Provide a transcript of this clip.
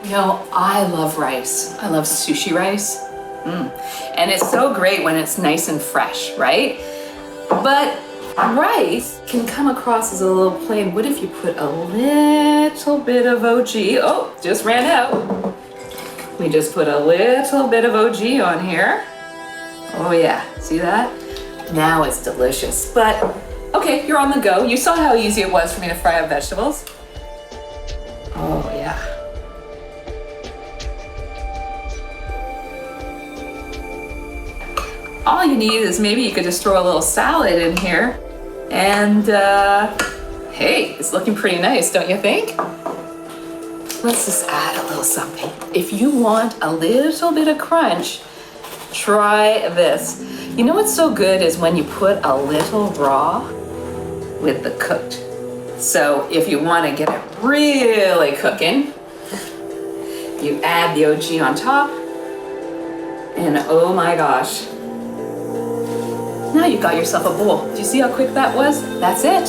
You know, I love rice. I love sushi rice. And it's so great when it's nice and fresh, right? But rice can come across as a little plain. What if you put a little bit of OG? Oh, just ran out. We just put a little bit of OG on here. Oh yeah, see that? Now it's delicious. But okay, you're on the go. You saw how easy it was for me to fry up vegetables. Oh yeah. All you need is maybe you could just throw a little salad in here. And hey, it's looking pretty nice, don't you think? Let's just add a little something. If you want a little bit of crunch, try this. You know what's so good is when you put a little raw with the cooked. So if you want to get it really cooking, you add the OG on top, and oh my gosh. Now you got yourself a bowl. Do you see how quick that was? That's it.